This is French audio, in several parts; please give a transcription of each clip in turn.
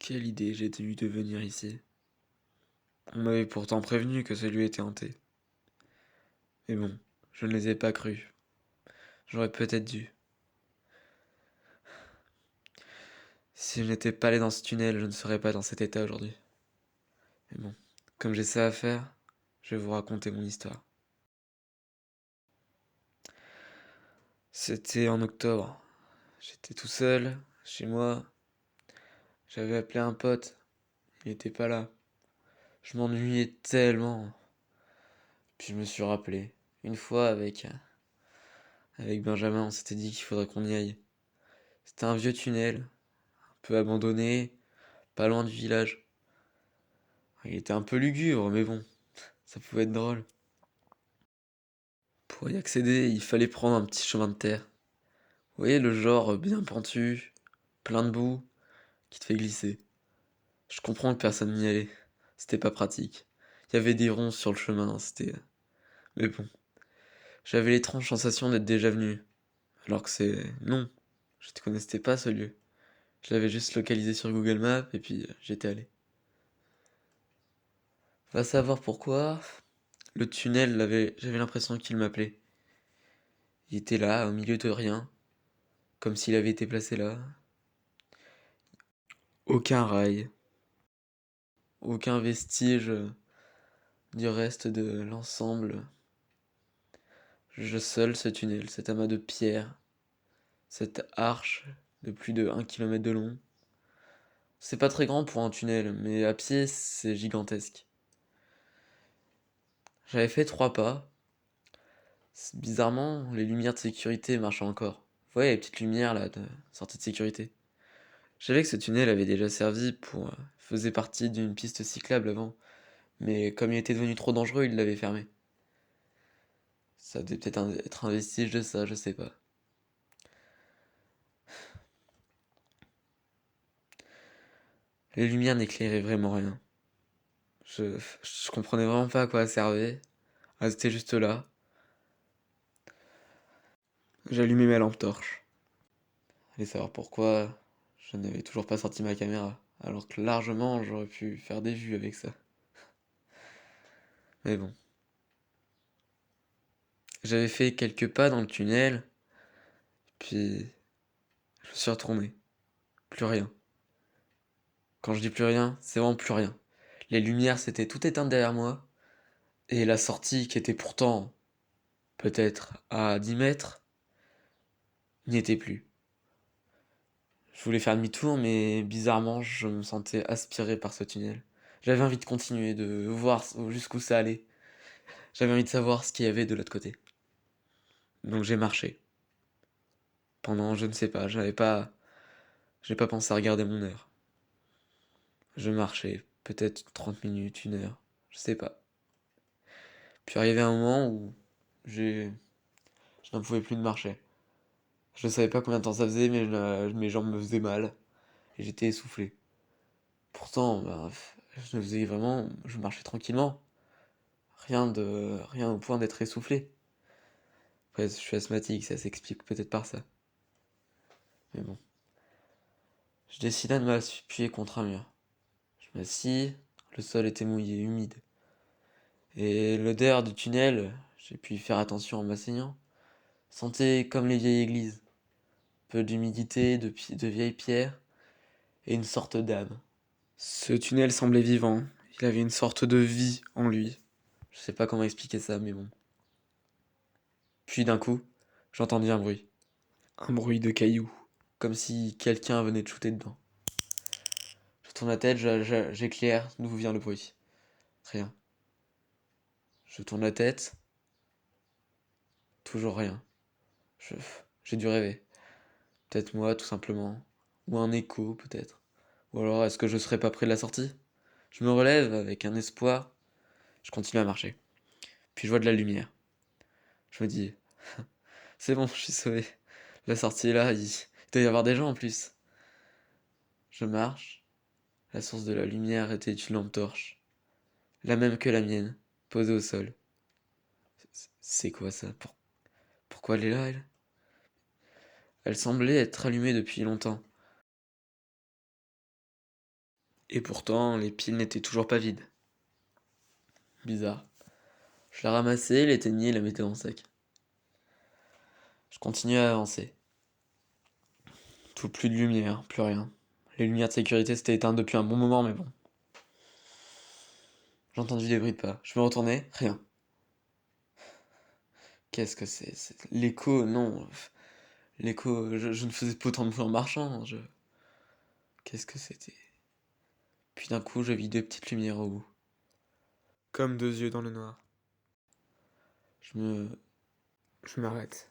Quelle idée j'ai eue de venir ici. On m'avait pourtant prévenu que ce lieu était hanté. Mais bon, je ne les ai pas crus. J'aurais peut-être dû. Si je n'étais pas allé dans ce tunnel, je ne serais pas dans cet état aujourd'hui. Mais bon, comme j'ai ça à faire, je vais vous raconter mon histoire. C'était en octobre. J'étais tout seul, chez moi. J'avais appelé un pote. Il n'était pas là. Je m'ennuyais tellement. Puis je me suis rappelé. Une fois avec Benjamin, on s'était dit qu'il faudrait qu'on y aille. C'était un vieux tunnel, un peu abandonné, pas loin du village. Il était un peu lugubre, mais bon, ça pouvait être drôle. Pour y accéder, il fallait prendre un petit chemin de terre. Vous voyez, le genre bien pentu, plein de boue, qui te fait glisser. Je comprends que personne n'y allait. C'était pas pratique. Il y avait des ronces sur le chemin, c'était... Mais bon, j'avais l'étrange sensation d'être déjà venu. Alors que c'est... Non, je ne connaissais pas ce lieu. Je l'avais juste localisé sur Google Maps et puis j'étais allé. Va savoir pourquoi. Le tunnel, j'avais l'impression qu'il m'appelait. Il était là, au milieu de rien, comme s'il avait été placé là. Aucun rail, aucun vestige du reste de l'ensemble. Je seul ce tunnel, cet amas de pierres, cette arche de plus de 1 kilomètre de long. C'est pas très grand pour un tunnel, mais à pied, c'est gigantesque. J'avais fait 3 pas. Bizarrement, les lumières de sécurité marchaient encore. Vous voyez les petites lumières là de sortie de sécurité. Je savais que ce tunnel avait déjà servi faisait partie d'une piste cyclable avant, mais comme il était devenu trop dangereux, il l'avait fermé. Ça devait peut-être être un vestige de ça, je sais pas. Les lumières n'éclairaient vraiment rien. Je comprenais vraiment pas à quoi elles servaient. Elles étaient juste là. J'allumais ma lampe torche. Allez savoir pourquoi je n'avais toujours pas sorti ma caméra, alors que largement j'aurais pu faire des vues avec ça. Mais bon. J'avais fait quelques pas dans le tunnel, puis je me suis retourné. Plus rien. Quand je dis plus rien, c'est vraiment plus rien. Les lumières s'étaient toutes éteintes derrière moi, et la sortie, qui était pourtant peut-être à 10 mètres, n'y était plus. Je voulais faire demi-tour, mais bizarrement, je me sentais aspiré par ce tunnel. J'avais envie de continuer, de voir jusqu'où ça allait. J'avais envie de savoir ce qu'il y avait de l'autre côté. Donc j'ai marché. Pendant, je ne sais pas, j'ai pas pensé à regarder mon heure. Je marchais, peut-être 30 minutes, 1 heure, je sais pas. Puis arrivé un moment où j'ai, je n'en pouvais plus de marcher. Je ne savais pas combien de temps ça faisait, mais mes jambes me faisaient mal et j'étais essoufflé. Pourtant, bah, je marchais tranquillement, rien au point d'être essoufflé. Après, je suis asthmatique, ça s'explique peut-être par ça. Mais bon, je décidai de m'appuyer contre un mur. Je m'assis, le sol était mouillé, humide. Et l'odeur du tunnel, j'ai pu y faire attention en m'asseyant, sentait comme les vieilles églises. Peu d'humidité, de vieilles pierres, et une sorte d'âme. Ce tunnel semblait vivant, il avait une sorte de vie en lui. Je sais pas comment expliquer ça, mais bon. Puis d'un coup, j'entendis un bruit. Un bruit de cailloux. Comme si quelqu'un venait de shooter dedans. Je tourne la tête, j'éclaire, d'où vient le bruit. Rien. Je tourne la tête, toujours rien. Je- J'ai dû rêver. Peut-être moi, tout simplement. Ou un écho, peut-être. Ou alors, est-ce que je serais pas près de la sortie? Je me relève avec un espoir. Je continue à marcher. Puis je vois de la lumière. Je me dis, c'est bon, je suis sauvé. La sortie est là, il doit y avoir des gens en plus. Je marche. La source de la lumière était une lampe torche. La même que la mienne, posée au sol. C'est quoi ça? Pourquoi elle est là, elle? Elle semblait être allumée depuis longtemps. Et pourtant, les piles n'étaient toujours pas vides. Bizarre. Je la ramassais, l'éteignais et la mettais dans le sac. Je continuais à avancer. Tout plus de lumière, plus rien. Les lumières de sécurité s'étaient éteintes depuis un bon moment, mais bon. J'ai entendu des bruits de pas. Je me retournais, rien. Qu'est-ce que c'est? L'écho, non. L'écho, je ne faisais pas autant de bruit en marchant. Qu'est-ce que c'était? Puis d'un coup, je vis deux petites lumières au bout. Comme deux yeux dans le noir. Je me... Je m'arrête.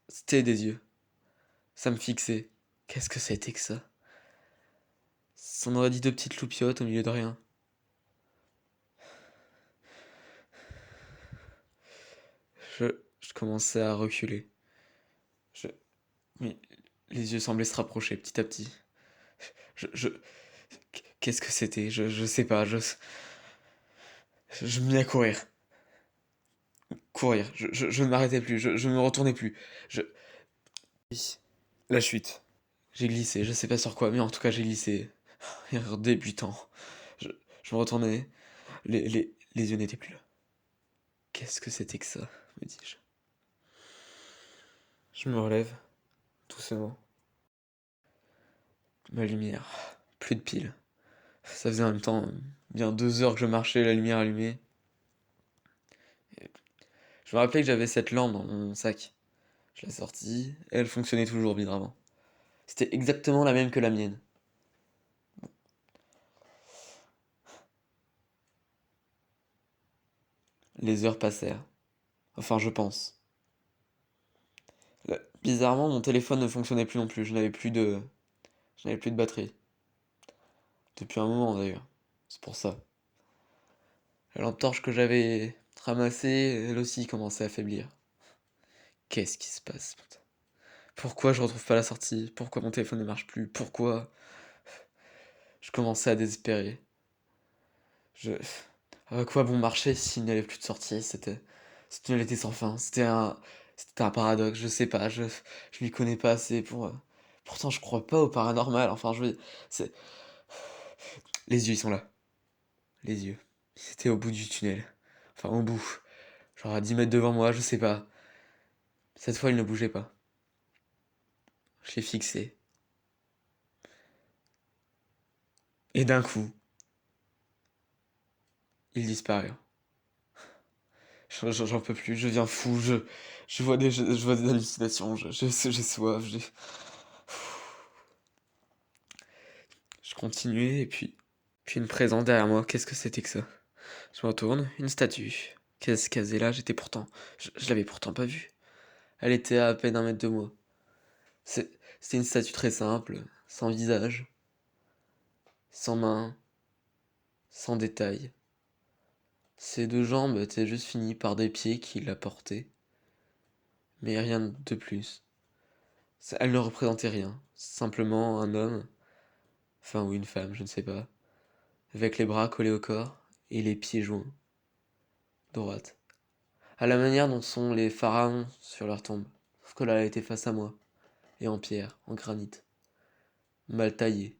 C'était des yeux. Ça me fixait. Qu'est-ce que c'était que ça? Ça en aurait dit deux petites loupiottes au milieu de rien. Je, je commençais à reculer. Je... Mais les yeux semblaient se rapprocher petit à petit. Je... Qu'est-ce que c'était? Je sais pas. Je me mis à courir. Courir. Je ne m'arrêtais plus. Je ne me retournais plus. Je... La chute. J'ai glissé. Je sais pas sur quoi, mais en tout cas, j'ai glissé. Erreur débutant. Je, je me retournais. Les yeux n'étaient plus là. Qu'est-ce que c'était que ça, me dis-je. Je me relève, doucement. Ma lumière. Plus de piles. Ça faisait en même temps bien 2 heures que je marchais, la lumière allumée. Et je me rappelais que j'avais cette lampe dans mon sac. Je l'ai sortie, et elle fonctionnait toujours bizarrement. C'était exactement la même que la mienne. Les heures passèrent. Enfin, je pense. Bizarrement, mon téléphone ne fonctionnait plus non plus. Je n'avais plus de batterie. Depuis un moment d'ailleurs. C'est pour ça. La lampe torche que j'avais ramassée, elle aussi commençait à faiblir. Qu'est-ce qui se passe, putain? Pourquoi je retrouve pas la sortie? Pourquoi mon téléphone ne marche plus? Pourquoi? Je commençais à désespérer. Je... À quoi bon marcher s'il n'y avait plus de sortie? Ce tunnel était sans fin. C'était un paradoxe, je sais pas, je m'y connais pas assez pour... Pourtant, je crois pas au paranormal, enfin, c'est... Les yeux, ils sont là. Les yeux. C'était au bout du tunnel. Enfin, au bout. Genre à 10 mètres devant moi, je sais pas. Cette fois, ils ne bougeaient pas. Je les fixais. Et d'un coup, ils disparurent. J'en peux plus, je deviens fou, je vois des hallucinations, j'ai soif, Je continuais, et puis une présence derrière moi, qu'est-ce que c'était que ça? Je me retourne, une statue. Qu'est-ce qu'elle faisait là? Je l'avais pourtant pas vue. Elle était à peine 1 mètre de moi. C'était une statue très simple, sans visage, sans main, sans détail. Ses deux jambes étaient juste finies par des pieds qui la portaient, mais rien de plus. Elle ne représentait rien, simplement un homme, enfin ou une femme, je ne sais pas, avec les bras collés au corps et les pieds joints, droite, à la manière dont sont les pharaons sur leur tombe, sauf que là elle était face à moi, et en pierre, en granit, mal taillée.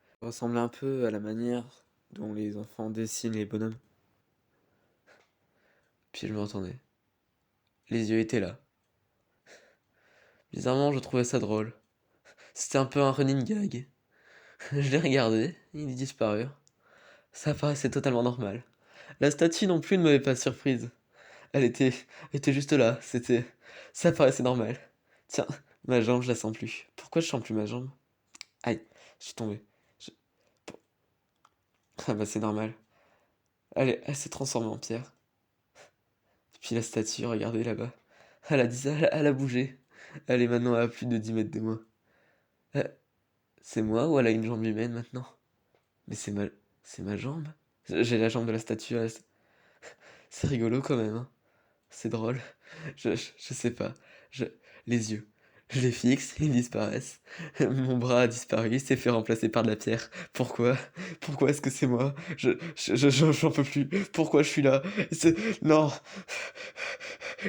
Ça ressemblait un peu à la manière dont les enfants dessinent les bonhommes. Puis je me retournais. Les yeux étaient là. Bizarrement, je trouvais ça drôle. C'était un peu un running gag. Je les regardais, ils disparurent. Ça paraissait totalement normal. La statue non plus ne m'avait pas surprise. Elle était juste là, ça paraissait normal. Tiens, ma jambe, je la sens plus. Pourquoi je sens plus ma jambe? Aïe, je suis tombé. Je- Ah bah c'est normal. Elle s'est transformée en pierre. Et puis la statue, regardez là-bas. Elle a bougé. Elle est maintenant à plus de 10 mètres de moi. Euh, c'est moi ou elle a une jambe humaine maintenant? Mais c'est ma jambe? J'ai la jambe de la statue. C'est rigolo quand même, hein. C'est drôle. Je sais pas. Je... Les yeux. Je les fixe, ils disparaissent. Mon bras a disparu, il s'est fait remplacer par de la pierre. Pourquoi? Pourquoi est-ce que c'est moi? J'en peux plus. Pourquoi je suis là? Non!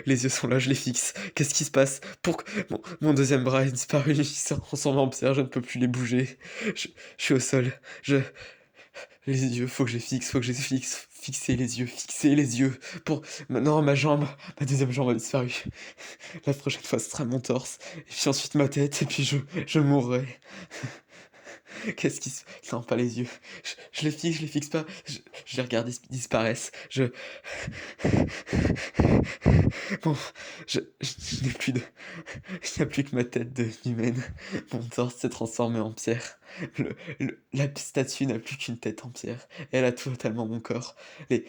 Les yeux sont là, je les fixe. Qu'est-ce qui se passe? Mon deuxième bras est disparu, il s'est transformé en pierre, je ne peux plus les bouger. Je suis au sol. Je... Les yeux, faut que je les fixe, faut que je les fixe. Fixer les yeux, fixer les yeux. Maintenant, ma deuxième jambe a disparu. La prochaine fois, ce sera mon torse, et puis ensuite ma tête, et puis je mourrai. Qu'est-ce qui se... Non, pas les yeux. Je les fixe pas. Je les regarde, ils disparaissent. Bon, je n'ai plus de... Il n'y a plus que ma tête de humaine. Mon torse s'est transformé en pierre. La statue n'a plus qu'une tête en pierre. Elle a totalement mon corps. Les...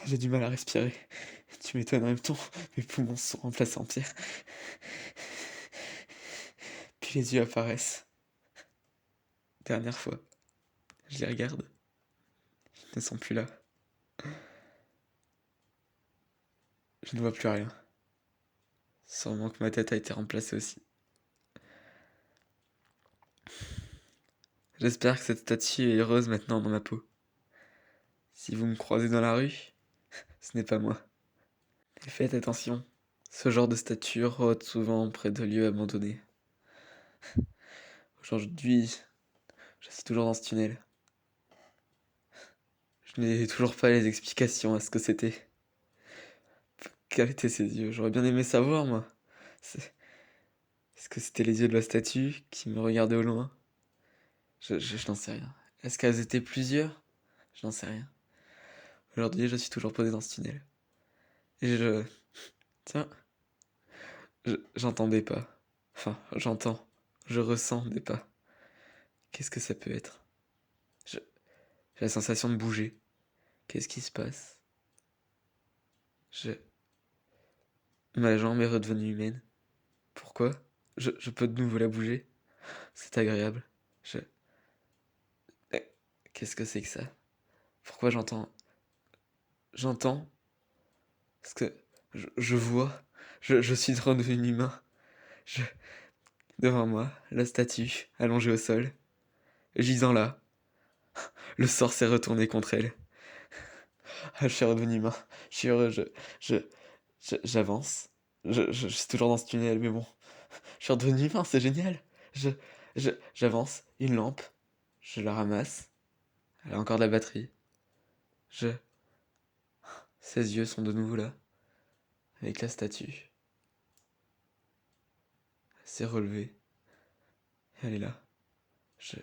J'ai du mal à respirer. Tu m'étonnes en même temps. Mes poumons sont remplacés en pierre. Puis les yeux apparaissent. Dernière fois. Je les regarde. Ils ne sont plus là. Je ne vois plus rien. Sûrement que ma tête a été remplacée aussi. J'espère que cette statue est heureuse maintenant dans ma peau. Si vous me croisez dans la rue, ce n'est pas moi. Et faites attention, ce genre de statue rôde souvent près de lieux abandonnés. Aujourd'hui, je suis toujours dans ce tunnel. Je n'ai toujours pas les explications à ce que c'était. Quels étaient ses yeux? J'aurais bien aimé savoir, moi. Est-ce que c'était les yeux de la statue qui me regardaient au loin? Je n'en sais rien. Est-ce qu'elles étaient plusieurs? Je n'en sais rien. Aujourd'hui, je suis toujours posé dans ce tunnel. Et Tiens, j'entends des pas. Enfin, j'entends. Je ressens des pas. Qu'est-ce que ça peut être? J'ai la sensation de bouger. Qu'est-ce qui se passe? Je... Ma jambe est redevenue humaine. Pourquoi? Je peux de nouveau la bouger. C'est agréable. Je... Eh, qu'est-ce que c'est que ça? Pourquoi j'entends... J'entends... Parce que je vois... Je suis redevenu humain. Je... Devant moi, la statue, allongée au sol. Gisant là. Le sort s'est retourné contre elle. Ah, je suis redevenu humain. Je suis heureux, je, j'avance. Je suis toujours dans ce tunnel, mais bon. Je suis redevenu humain, c'est génial. J'avance. Une lampe. Je la ramasse. Elle a encore de la batterie. Je... Ses yeux sont de nouveau là. Avec la statue. Elle s'est relevée. Elle est là. Je...